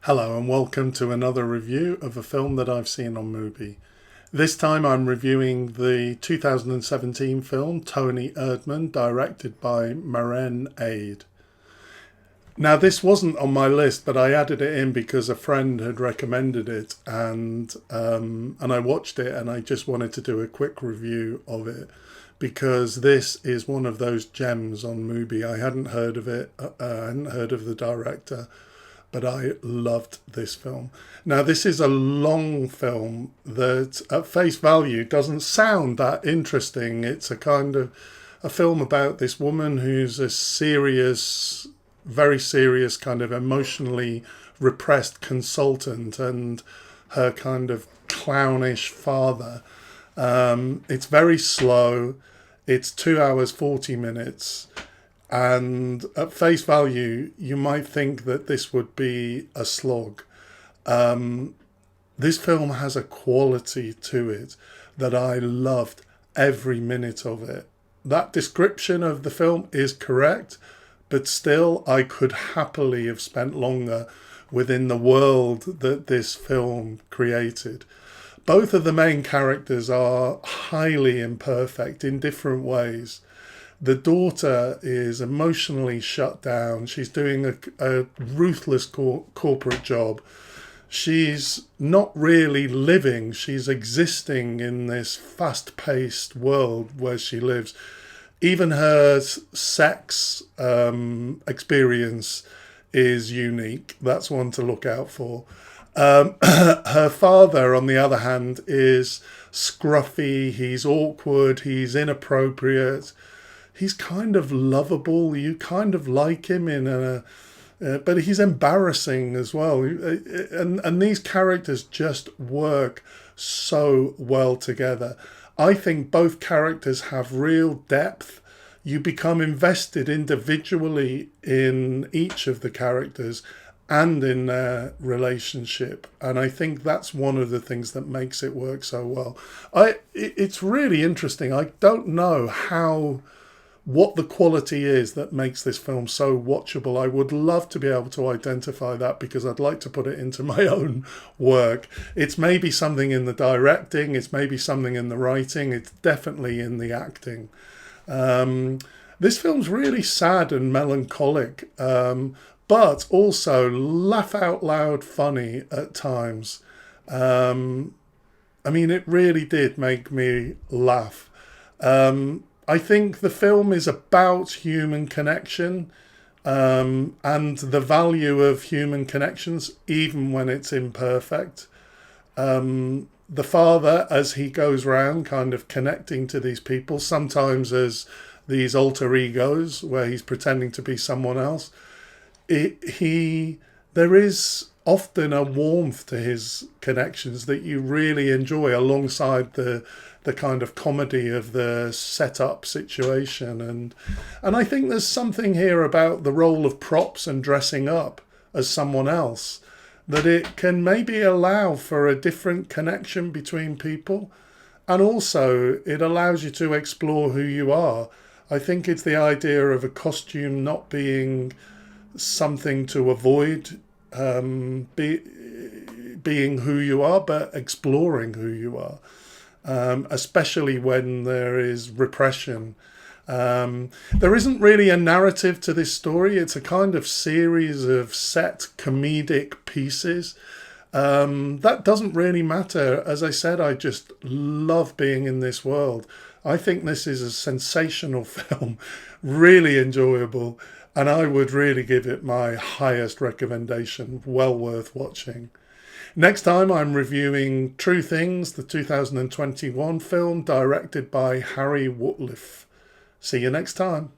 Hello and welcome to another review of a film that I've seen on Mubi. This time I'm reviewing the 2017 film Toni Erdmann, directed by Maren. Now this wasn't on my list, but I added it in because a friend had recommended it, and I watched it, and I just wanted to do a quick review of it because this is one of those gems on Mubi. I hadn't heard of it. I hadn't heard of the director, but I loved this film. Now, this is a long film that at face value doesn't sound that interesting. It's a kind of a film about this woman who's a serious, very serious, kind of emotionally repressed consultant and her kind of clownish father. It's very slow. It's 2 hours, 40 minutes. And at face value, you might think that this would be a slog. This film has a quality to it that I loved every minute of it. That description of the film is correct, but still I could happily have spent longer within the world that this film created. Both of the main characters are highly imperfect in different ways. The daughter is emotionally shut down. She's doing a ruthless corporate job. She's not really living. She's existing in this fast-paced world where she lives. Even her sex experience is unique. That's one to look out for. Her father, on the other hand, is scruffy. He's awkward. He's inappropriate. He's kind of lovable. You kind of like him but he's embarrassing as well. And these characters just work so well together. I think both characters have real depth. You become invested individually in each of the characters and in their relationship. And I think that's one of the things that makes it work so well. It's really interesting. I don't know what the quality is that makes this film so watchable. I would love to be able to identify that because I'd like to put it into my own work. It's maybe something in the directing, it's maybe something in the writing, it's definitely in the acting. This film's really sad and melancholic, but also laugh out loud funny at times. I mean, it really did make me laugh. I think the film is about human connection and the value of human connections, even when it's imperfect. The father, as he goes around kind of connecting to these people, sometimes as these alter egos where he's pretending to be someone else, there is often a warmth to his connections that you really enjoy alongside the kind of comedy of the setup situation. And I think there's something here about the role of props and dressing up as someone else, that it can maybe allow for a different connection between people. And also it allows you to explore who you are. I think it's the idea of a costume not being something to avoid being who you are, but exploring who you are. Especially when there is repression. There isn't really a narrative to this story. It's a kind of series of set comedic pieces. That doesn't really matter. As I said, I just love being in this world. I think this is a sensational film, really enjoyable, and I would really give it my highest recommendation. Well worth watching. Next time I'm reviewing True Things, the 2021 film directed by Harry Wootliff. See you next time.